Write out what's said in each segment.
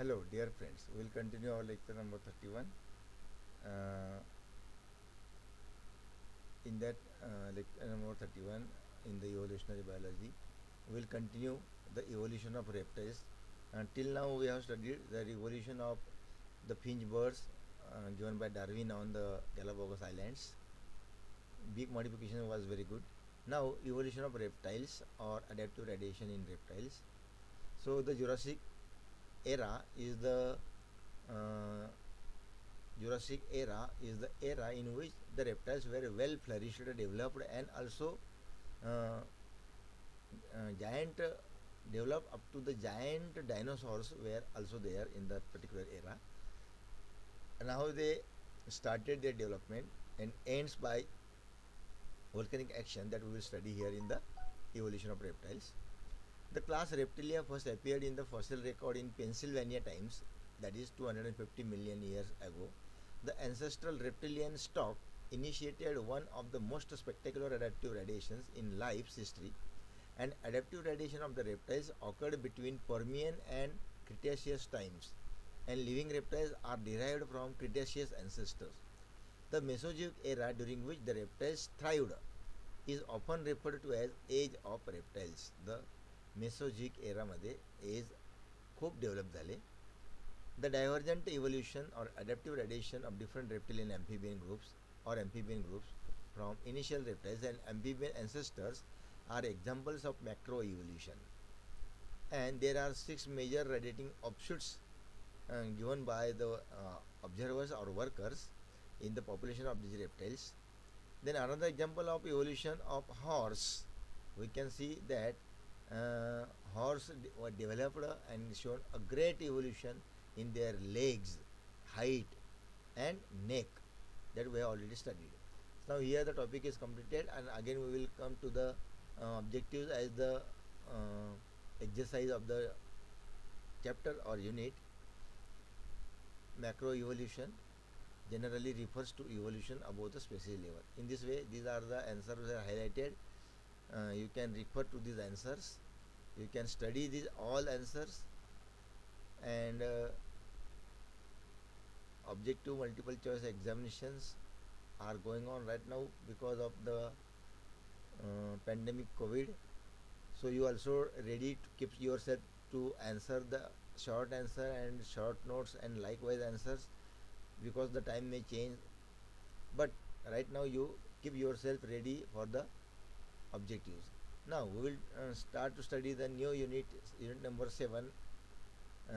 Hello, dear friends. We will continue our lecture number 31. Uh, in that lecture number 31, in the evolutionary biology, we will continue the evolution of reptiles. Till now, we have studied the evolution of the finch birds given by Darwin on the Galapagos Islands. Big modification was very good. Now, evolution of reptiles or adaptive radiation in reptiles. So, the Jurassic era is the uh, Jurassic era is the era in which the reptiles were well flourished, developed, and also uh, giant developed up to the giant dinosaurs were also there in that particular era. And how they started their development and ends by volcanic action that we will study here in the evolution of reptiles. The class Reptilia first appeared in the fossil record in Pennsylvania times, that is 250 million years ago. The ancestral reptilian stock initiated one of the most spectacular adaptive radiations in life's history. And adaptive radiation of the reptiles occurred between Permian and Cretaceous times, and living reptiles are derived from Cretaceous ancestors. The Mesozoic era during which the reptiles thrived is often referred to as age of reptiles. The Mesozoic एरामध्ये age खूप develop झाले. The divergent evolution or adaptive radiation of different reptilian amphibian groups or amphibian groups from initial reptiles and amphibian ancestors are examples of macroevolution. And there are six major radiating offshoots given by the observers or workers in the population of these reptiles. Then another example of evolution of horse, we can see that horse were developed and shown a great evolution in their legs, height, and neck that we have already studied. So now here the topic is completed, and again we will come to the objectives as the exercise of the chapter or unit. Macroevolution generally refers to evolution above the species level. In this way, these are the answers that are highlighted. You can refer to these answers. You can study these all answers, and objective multiple choice examinations are going on right now because of the pandemic COVID. So you also ready to keep yourself to answer the short answer and short notes and likewise answers, because the time may change. But right now you keep yourself ready for the objectives. Now we will start to study the new unit, unit number 7, uh,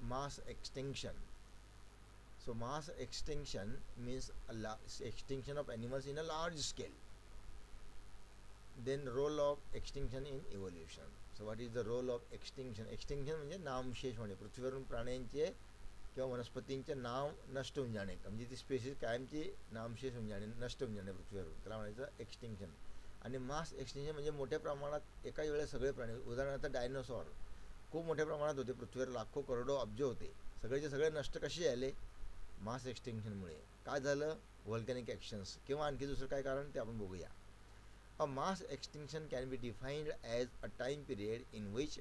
mass extinction. So mass extinction means extinction of animals in a large scale. Then role of extinction in evolution. So what is the role of extinction? Extinction म्हणजे नामशेष होणे, पृथ्वीवरून प्राण्यांचे किंवा वनस्पतींचे नाव नष्ट होऊन जाणे, म्हणजे ती स्पेसिस कायमची नामशेष होऊन जाणे, नष्ट होऊन जाणे पृथ्वीवरून, त्याला म्हणायचं एक्सटिंक्शन. आणि मास एक्सटिंक्शन म्हणजे मोठ्या प्रमाणात एकाच वेळेस सगळे प्राणी, उदाहरणार्थ डायनोसॉर खूप मोठ्या प्रमाणात होते, पृथ्वीवर लाखो करोडो अब्ज होते, सगळेचे सगळे नष्ट कसे झाले? मास एक्सटिंक्शनमुळे. काय झालं? व्हॉल्कॅनिक ॲक्शन्स किंवा आणखी दुसरं काय कारण ते आपण बघूया. A mass extinction can be defined as a time period in which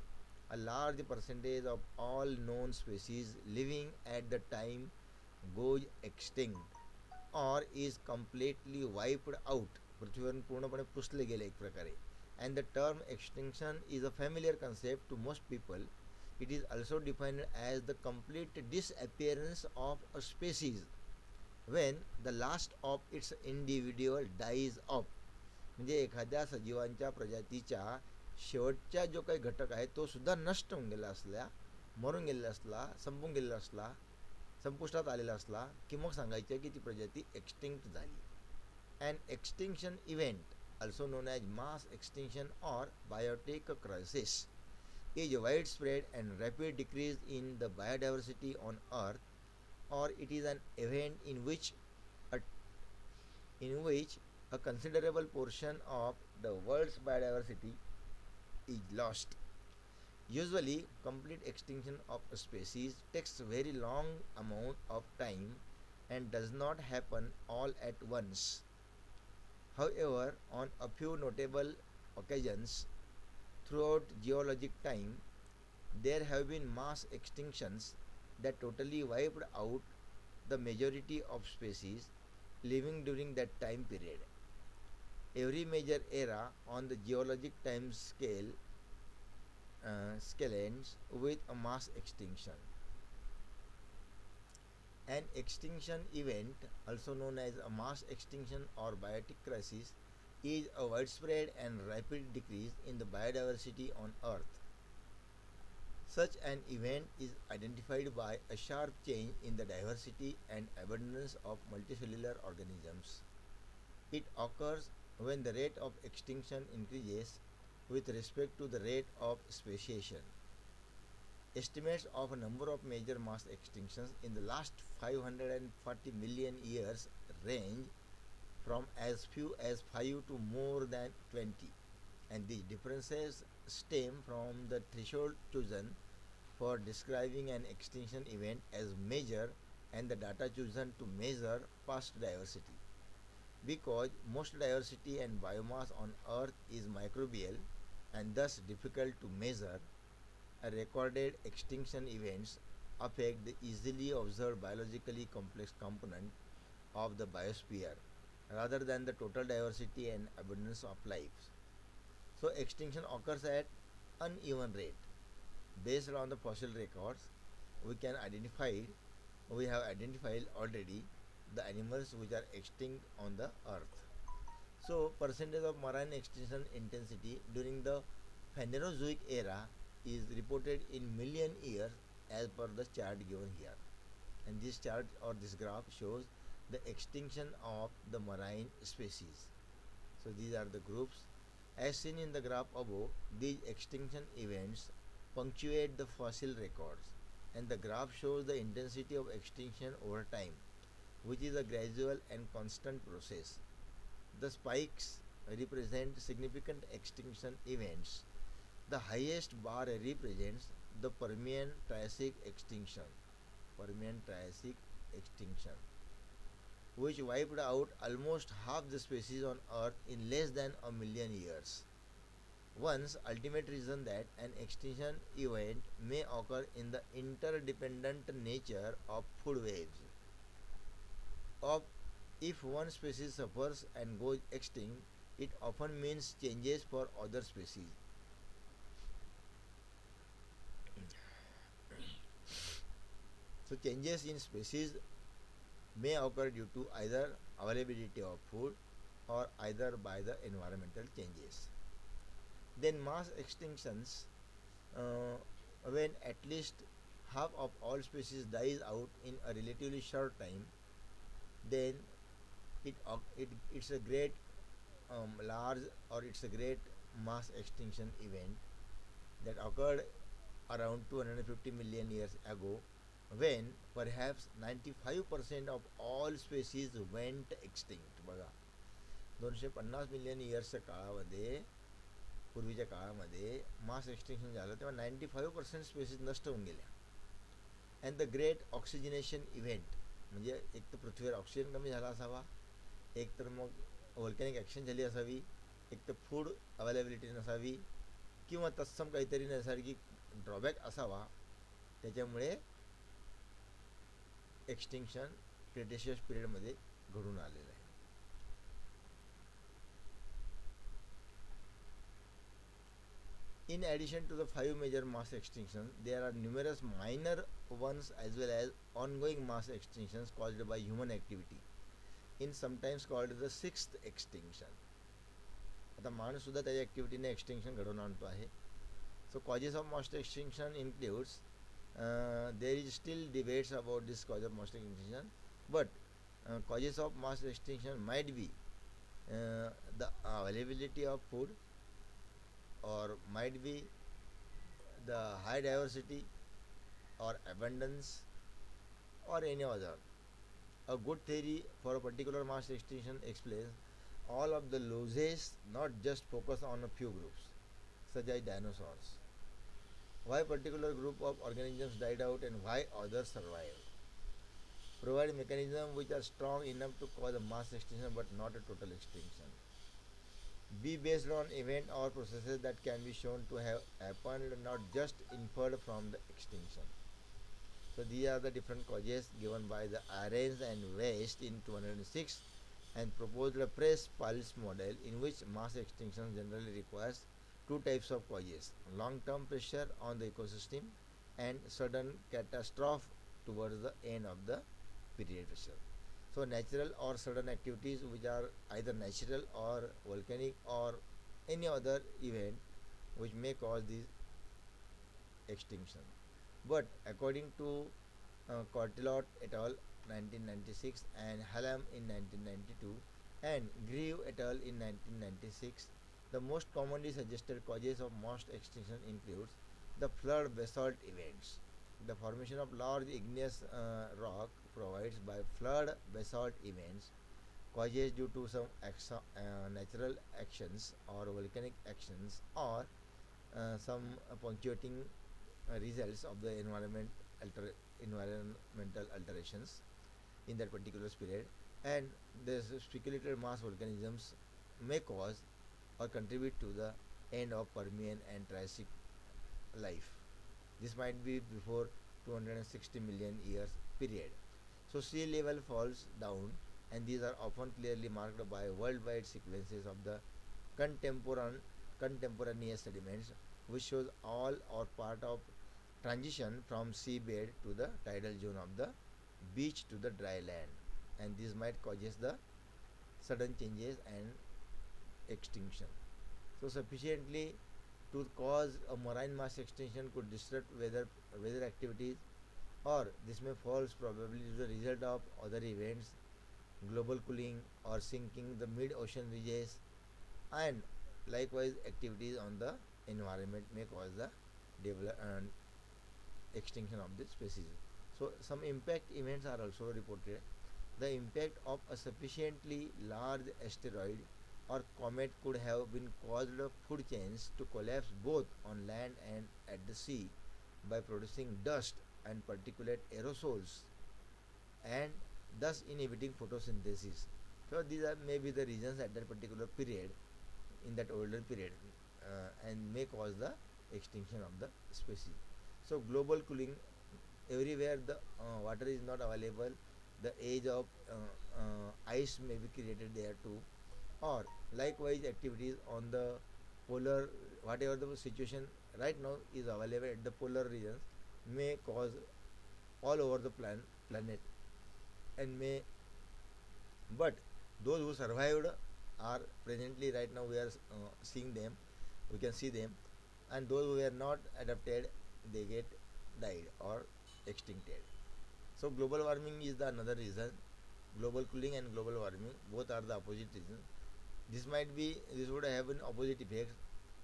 a large percentage of all known species living at the time goes extinct or is completely wiped out. पृथ्वीवरून पूर्णपणे पुसले गेले एक प्रकारे. And the term extinction is a familiar concept to most people. It is also defined as the complete disappearance of a species when the last of its individual dies off. म्हणजे एखाद्या सजीवांच्या प्रजातीच्या शेवटचा जो काही घटक आहे तो सुद्धा नष्ट होऊन गेला असला, मरून गेलेला असला, संपून गेलेला असला, संपुष्टात आलेला असला की मग सांगायचं की ती प्रजाती एक्सटिंक्ट झाली. And extinction event also known as mass extinction or biotic crisis is a widespread and rapid decrease in the biodiversity on earth, or it is an event a, in which a considerable portion of the world's biodiversity is lost. Usually, complete extinction of a species takes a very long amount of time and does not happen all at once. However, on a few notable occasions throughout geologic time, there have been mass extinctions that totally wiped out the majority of species living during that time period. Every major era on the geologic time scale ends with a mass extinction. An extinction event, also known as a mass extinction or biotic crisis, is a widespread and rapid decrease in the biodiversity on Earth. Such an event is identified by a sharp change in the diversity and abundance of multicellular organisms. It occurs when the rate of extinction increases with respect to the rate of speciation. Estimates of a number of major mass extinctions in the last 540 million years range from as few as 5 to more than 20, and these differences stem from the threshold chosen for describing an extinction event as major and the data chosen to measure past diversity. Because most diversity and biomass on Earth is microbial and thus difficult to measure, recorded extinction events affect the easily observed biologically complex component of the biosphere rather than the total diversity and abundance of life. So extinction occurs at uneven rate. Based on the fossil records, we can identify we have identified already the animals which are extinct on the earth. So percentage of marine extinction intensity during the Phanerozoic era is reported in million years as per the chart given here. And this chart or this graph shows the extinction of the marine species. So these are the groups. As seen in the graph above, these extinction events punctuate the fossil records, and the graph shows the intensity of extinction over time, which is a gradual and constant process. The spikes represent significant extinction events. The highest bar represents the Permian Triassic extinction. Permian Triassic extinction, which wiped out almost half the species on Earth in less than a million years. One's ultimate reason that an extinction event may occur in the interdependent nature of food webs. Of if one species suffers and goes extinct, it often means changes for other species. So changes in species may occur due to either availability of food or either by the environmental changes. Then mass extinctions, uh, when at least half of all species dies out in a relatively short time, then it's a great large or it's a great mass extinction event that occurred around 250 million years ago, when perhaps 95% of all species went extinct. बघा 250 million इयर्सच्या काळामध्ये पूर्वीच्या काळामध्ये mass extinction झालं तेव्हा 95% species नष्ट होऊन गेल्या. And the great oxygenation event म्हणजे एक तर पृथ्वीवर ऑक्सिजन कमी झाला असावा, एक तर मग व्हॉल्कॅनिक ॲक्शन झाली असावी, एक तर फूड अवेलेबिलिटी नसावी किंवा तत्सम काहीतरी नैसर्गिक ड्रॉबॅक असावा, त्याच्यामुळे एक्सटिंक्शन क्रिटेशियस पिरियडमध्ये घडून आलेलं आहे. In addition to the 5 major mass extinctions, there are numerous minor ones as well as ongoing mass extinctions caused by human activity, in sometimes called the sixth extinction. आता माणूस सुद्धा त्याच्या ॲक्टिव्हिटीने एक्सटिंक्शन घडवून आणतो आहे. So causes of mass extinction includes there is still debates about this cause of mass extinction, but causes of mass extinction might be the availability of food, or might be the high diversity or abundance, or any other. A good theory for a particular mass extinction explains all of the losses, not just focus on a few groups, such as dinosaurs. Why particular group of organisms died out and why others survived. Provide mechanisms which are strong enough to cause a mass extinction but not a total extinction. B based on event or processes that can be shown to have happened, not just inferred from the extinction. So these are the different causes given by the Arens and West in 206 and proposed a press pulse model in which mass extinction generally requires two types of causes: long-term pressure on the ecosystem and sudden catastrophe towards the end of the period pressure. So natural or sudden activities which are either natural or volcanic or any other event which may cause this extinction. But according to Cortellot et al. 1996 and Hallam in 1992 and Grieve et al. In 1996, the most commonly suggested causes of mass extinction includes the flood basalt events. The formation of large igneous rock provides by flood basalt events causes due to some natural actions or volcanic actions or some punctuating results of the environmental alterations in that particular period, and the speculated mass volcanisms may cause or contribute to the end of Permian and Triassic life. This might be before 260 million years period. So sea level falls down, and these are often clearly marked by worldwide sequences of the contemporaneous sediments, which shows all or part of transition from seabed to the tidal zone of the beach to the dry land, and this might causes the sudden changes and extinction. So sufficiently to cause a marine mass extinction could disrupt weather activities, or this may falls probably to the result of other events, global cooling or sinking the mid-ocean ridges, and likewise activities on the environment may cause the develop, extinction of the species. So some impact events are also reported. The impact of a sufficiently large asteroid or comet could have been caused food chains to collapse both on land and at the sea by producing dust and particulate aerosols and thus inhibiting photosynthesis. So these are maybe the reasons at that particular period, in that older period, and may cause the extinction of the species. So global cooling, everywhere the water is not available, the age of ice may be created there too, or likewise activities on the polar, whatever the situation right now is available at the polar regions may cause all over the planet and may, but those who survived are presently right now we are seeing them, we can see them, and those who were not adapted, they get died or extincted. So global warming is the another reason. Global cooling and global warming both are the opposite reasons. This would have an opposite effect,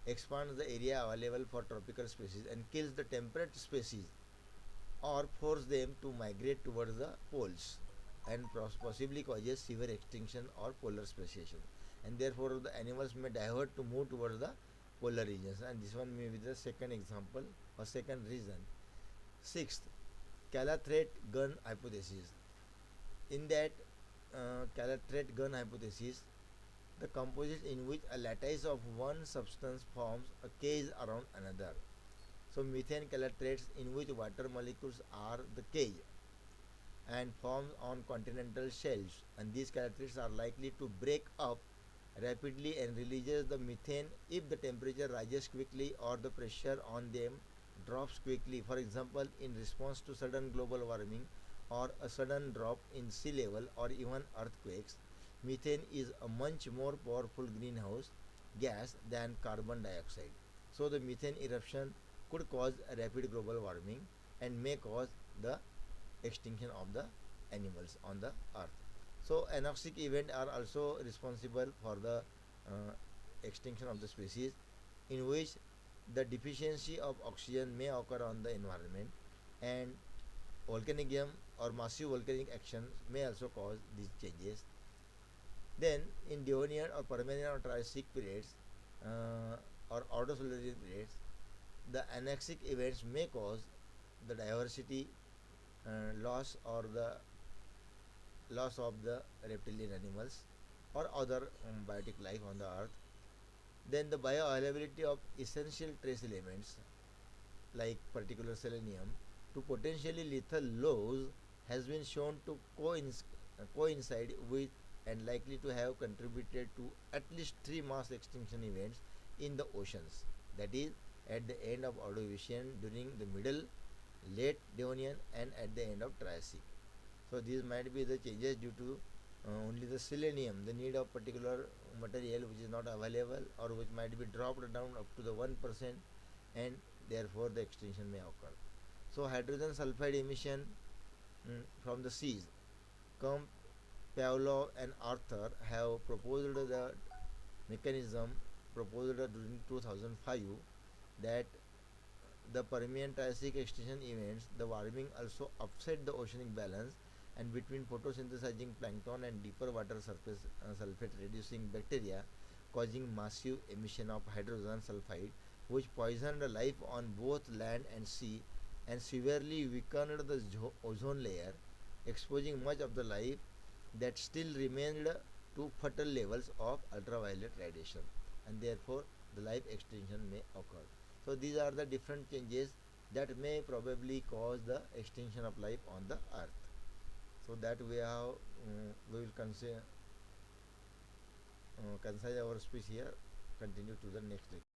expands the area available for tropical species and kills the temperate species or force them to migrate towards the poles and possibly causes severe extinction or polar speciation, and therefore the animals may divert to move towards the polar regions, and this one may be the second example or second reason. Sixth, Calatrate gun hypothesis. In that Calatrate gun hypothesis, the composite in which a lattice of one substance forms a cage around another. So methane calatrates in which water molecules are the cage and forms on continental shelves, and these calatrates are likely to break up rapidly and releases the methane if the temperature rises quickly or the pressure on them drops quickly. For example, in response to sudden global warming or a sudden drop in sea level or even earthquakes, methane is a much more powerful greenhouse gas than carbon dioxide. So the methane eruption could cause a rapid global warming and may cause the extinction of the animals on the earth. So anoxic events are also responsible for the extinction of the species, in which the deficiency of oxygen may occur on the environment, and volcanism or massive volcanic action may also cause these changes. Then in Devonian or Permian or Triassic periods or Ordosilurian periods, the anoxic events may cause the diversity loss or the loss of the reptilian animals or other biotic life on the earth, Then the bioavailability of essential trace elements like particular selenium to potentially lethal lows has been shown to coincide with and likely to have contributed to at least three mass extinction events in the oceans. That is, at the end of Ordovician, during the middle, late Devonian, and at the end of Triassic. So these might be the changes due to only the selenium, the need of particular material which is not available or which might be dropped down up to the 1%, and therefore the extinction may occur. So hydrogen sulfide emission from the seas. Kump, Pavlov and Arthur have proposed the mechanism proposed during 2005 that the Permian Triassic extinction events, the warming also upset the oceanic balance, and between photosynthesizing plankton and deeper water surface sulfate reducing bacteria, causing massive emission of hydrogen sulfide, which poisoned life on both land and sea and severely weakened the ozone layer, exposing much of the life that still remained to fatal levels of ultraviolet radiation, and therefore the life extinction may occur. So these are the different changes that may probably cause the extinction of life on the earth. So that we will concise our speech here. Continue to the next lecture.